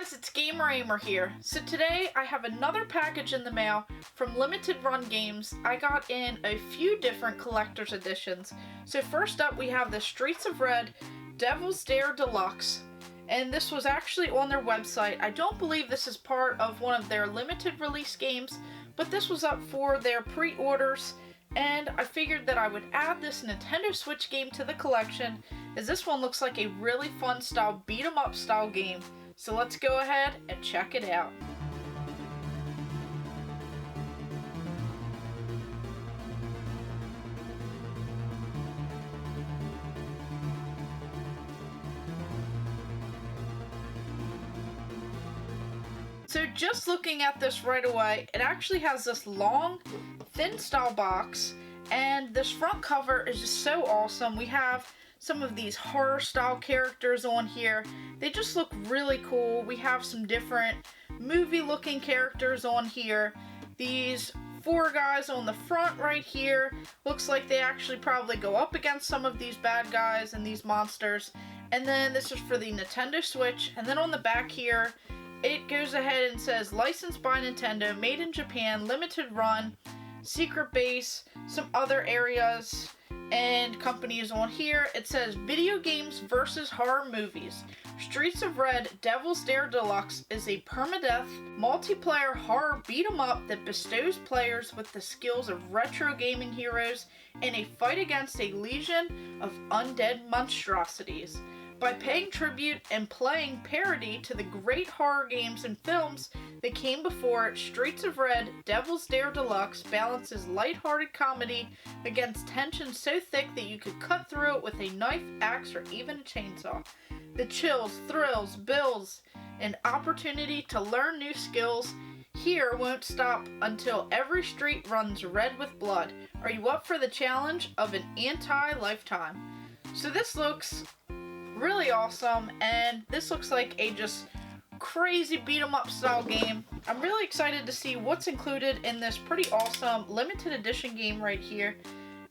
guys, it's Ahmer here. So today I have another package in the mail from Limited Run Games. I got in a few different collector's editions. So first up we have the Streets of Red Dare Deluxe. And this was actually on their website. I don't believe this is part of one of their limited release games, but this was up for their pre-orders. And I figured that I would add this Nintendo Switch game to the collection, as this one looks like a really fun style beat 'em up style game. So let's go ahead and check it out. So just looking at this right away, it actually has this long, thin style box, and this front cover is just so awesome. We have some of these horror style characters on here. They just look really cool. We have some different movie looking characters on here. These four guys on the front right here, looks like they actually probably go up against some of these bad guys and these monsters. And then this is for the Nintendo Switch, and then on the back here it goes ahead and says licensed by Nintendo, made in Japan, limited run, secret base, some other areas and companies on here. It says video games versus horror movies. Streets of Red Dare Deluxe is a permadeath multiplayer horror beat 'em up that bestows players with the skills of retro gaming heroes in a fight against a legion of undead monstrosities. By paying tribute and playing parody to the great horror games and films that came before it, Streets of Red Dare Deluxe balances lighthearted comedy against tension so thick that you could cut through it with a knife, axe, or even a chainsaw. The chills, thrills, bills, and opportunity to learn new skills here won't stop until every street runs red with blood. Are you up for the challenge of an anti-lifetime? So this looks really awesome, and this looks like a just crazy beat 'em up style game. I'm really excited to see what's included in this pretty awesome limited edition game right here.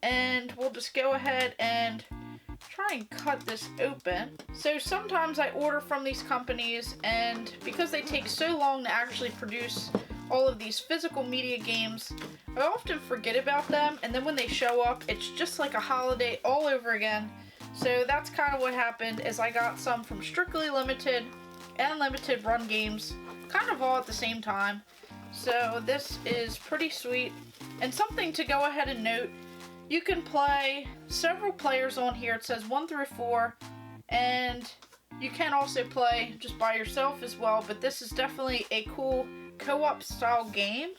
And we'll just go ahead and try and cut this open. So sometimes I order from these companies, and because they take so long to actually produce all of these physical media games, I often forget about them, and then when they show up, it's just like a holiday all over again. So that's kind of what happened, is I got some from Strictly Limited and Limited Run Games, kind of all at the same time. So this is pretty sweet. And something to go ahead and note, you can play several players on here. It says 1 through 4, and you can also play just by yourself as well, but this is definitely a cool co-op style game.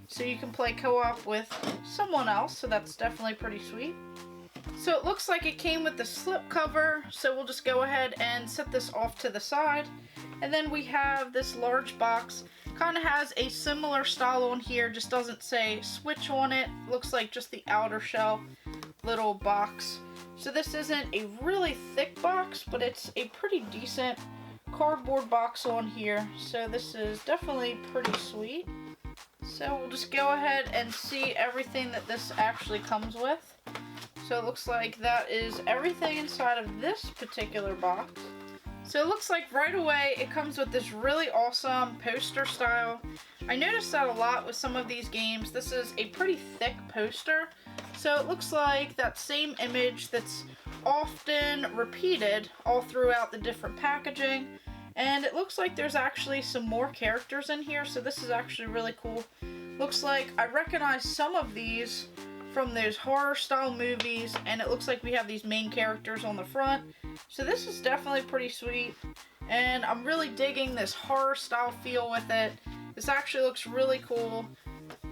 So you can play co-op with someone else, so that's definitely pretty sweet. So it looks like it came with the slip cover, so we'll just go ahead and set this off to the side. And then we have this large box. Kind of has a similar style on here, just doesn't say Switch on it. Looks like just the outer shell little box. So this isn't a really thick box, but it's a pretty decent cardboard box on here. So this is definitely pretty sweet. So we'll just go ahead and see everything that this actually comes with. So it looks like that is everything inside of this particular box. So it looks like right away it comes with this really awesome poster style. I noticed that a lot with some of these games. This is a pretty thick poster. So it looks like that same image that's often repeated all throughout the different packaging. And it looks like there's actually some more characters in here. So this is actually really cool. Looks like I recognize some of these from those horror style movies, and it looks like we have these main characters on the front. So this is definitely pretty sweet, and I'm really digging this horror style feel with it. This actually looks really cool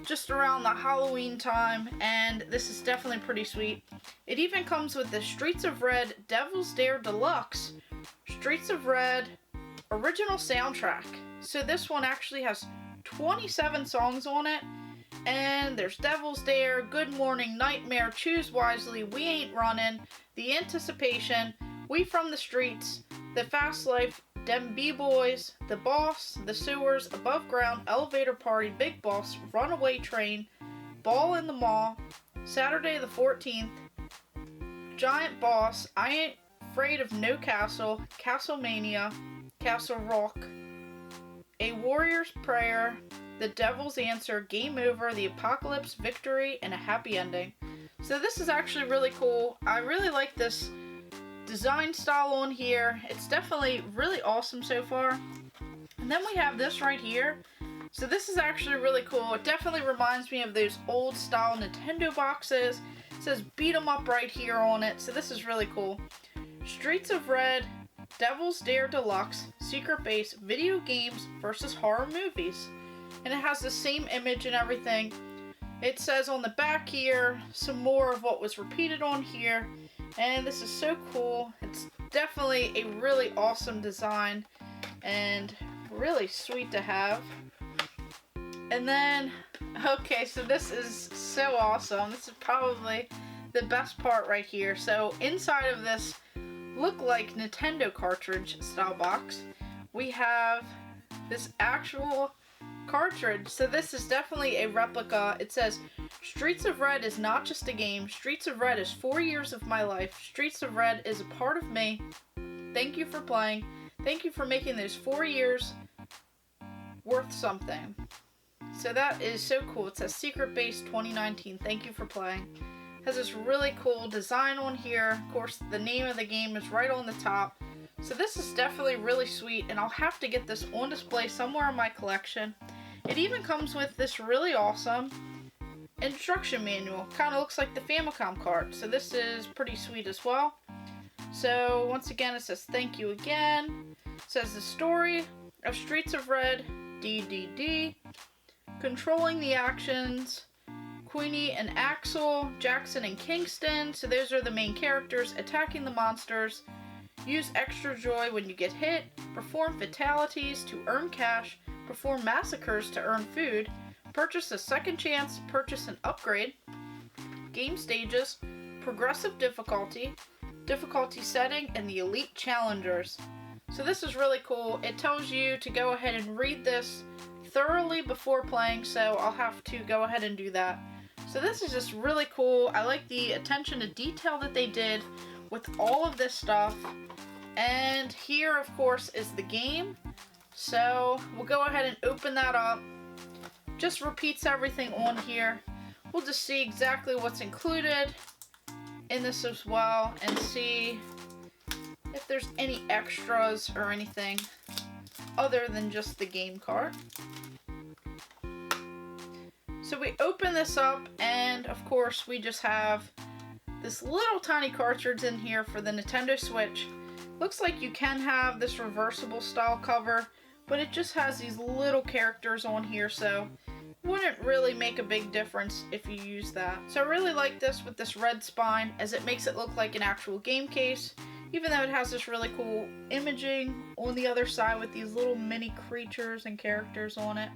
just around the Halloween time, and this is definitely pretty sweet. It even comes with the Streets of Red Dare Deluxe Streets of Red original soundtrack. So this one actually has 27 songs on it. And there's Devil's Dare, Good Morning, Nightmare, Choose Wisely, We Ain't Running, The Anticipation, We From the Streets, The Fast Life, Dem B-Boys, The Boss, The Sewers, Above Ground, Elevator Party, Big Boss, Runaway Train, Ball in the Mall, Saturday the 14th, Giant Boss, I Ain't Afraid of No Castle, Castlemania, Castle Rock, A warrior's prayer, the devil's answer, game over, the apocalypse, victory, and a happy ending. So this is actually really cool. I really like this design style on here. It's definitely really awesome so far. And then we have this right here. So this is actually really cool. It definitely reminds me of those old style Nintendo boxes. It says beat 'em up right here on it. So this is really cool. Streets of Red, Devil's Dare Deluxe, Secret Base, Video Games versus Horror Movies. And it has the same image and everything. It says on the back here some more of what was repeated on here. And this is so cool. It's definitely a really awesome design and really sweet to have. And then, okay, so this is so awesome. This is probably the best part right here. So inside of this look like Nintendo cartridge style box, we have this actual cartridge. So this is definitely a replica. It says, Streets of Red is not just a game. Streets of Red is 4 years of my life. Streets of Red is a part of me. Thank you for playing. Thank you for making those 4 years worth something. So that is so cool. It says Secret Base 2019. Thank you for playing. It has this really cool design on here. Of course, the name of the game is right on the top. So this is definitely really sweet, and I'll have to get this on display somewhere in my collection. It even comes with this really awesome instruction manual. Kind of looks like the Famicom cart. So this is pretty sweet as well. So once again, it says thank you again. It says the story of Streets of Red, DDD. Controlling the actions, Queenie and Axel, Jackson and Kingston, so those are the main characters. Attacking the monsters, use extra joy when you get hit, perform fatalities to earn cash, perform massacres to earn food, purchase a second chance, purchase an upgrade, game stages, progressive difficulty, difficulty setting, and the elite challengers. So this is really cool. It tells you to go ahead and read this thoroughly before playing, so I'll have to go ahead and do that. So this is just really cool. I like the attention to detail that they did with all of this stuff. And here, of course, is the game. So we'll go ahead and open that up. Just repeats everything on here. We'll just see exactly what's included in this as well and see if there's any extras or anything other than just the game cart. So we open this up, and of course we just have this little tiny cartridge in here for the Nintendo Switch. Looks like you can have this reversible style cover, but it just has these little characters on here, so it wouldn't really make a big difference if you use that. So I really like this with this red spine, as it makes it look like an actual game case, even though it has this really cool imaging on the other side with these little mini creatures and characters on it.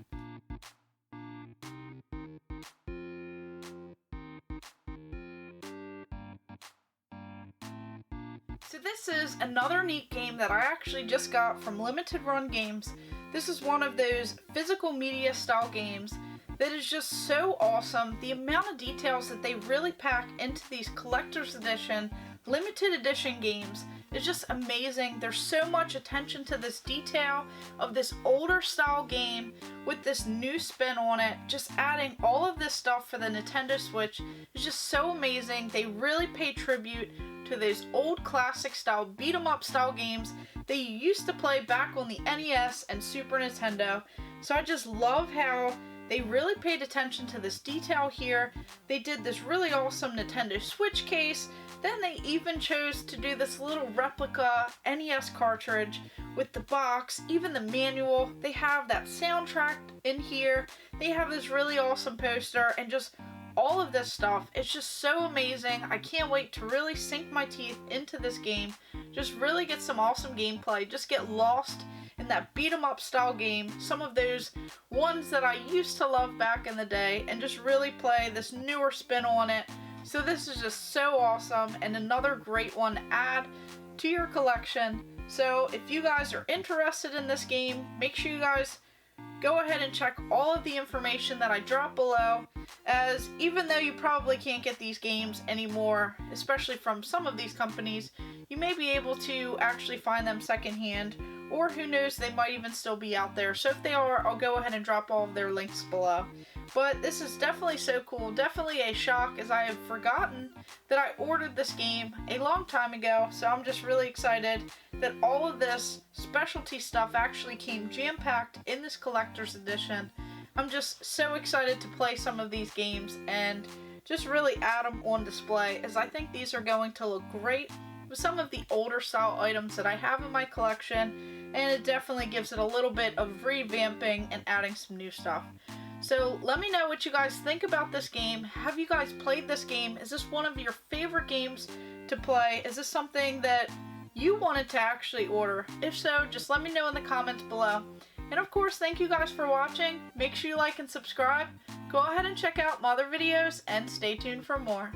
So this is another neat game that I actually just got from Limited Run Games. This is one of those physical media style games that is just so awesome. The amount of details that they really pack into these collector's edition, limited edition games is just amazing. There's so much attention to this detail of this older style game with this new spin on it. Just adding all of this stuff for the Nintendo Switch is just so amazing. They really pay tribute to those old classic style beat 'em up style games that you used to play back on the NES and Super Nintendo. So I just love how they really paid attention to this detail here. They did this really awesome Nintendo Switch case. Then they even chose to do this little replica NES cartridge with the box, even the manual. They have that soundtrack in here. They have this really awesome poster, and just all of this stuff. It's just so amazing. I can't wait to really sink my teeth into this game. Just really get some awesome gameplay. Just get lost in that beat 'em up style game. Some of those ones that I used to love back in the day, and just really play this newer spin on it. So this is just so awesome, and another great one to add to your collection. So if you guys are interested in this game, make sure you guys go ahead and check all of the information that I drop below, as even though you probably can't get these games anymore, especially from some of these companies, you may be able to actually find them secondhand or who knows, they might even still be out there. So if they are, I'll go ahead and drop all of their links below. But this is definitely so cool, definitely a shock, as I had forgotten that I ordered this game a long time ago. So I'm just really excited that all of this specialty stuff actually came jam-packed in this collector's edition. I'm just so excited to play some of these games and just really add them on display, as I think these are going to look great with some of the older style items that I have in my collection, and it definitely gives it a little bit of revamping and adding some new stuff. So let me know what you guys think about this game. Have you guys played this game? Is this one of your favorite games to play? Is this something that you wanted to actually order? If so, just let me know in the comments below. And of course, thank you guys for watching. Make sure you like and subscribe. Go ahead and check out my other videos and stay tuned for more.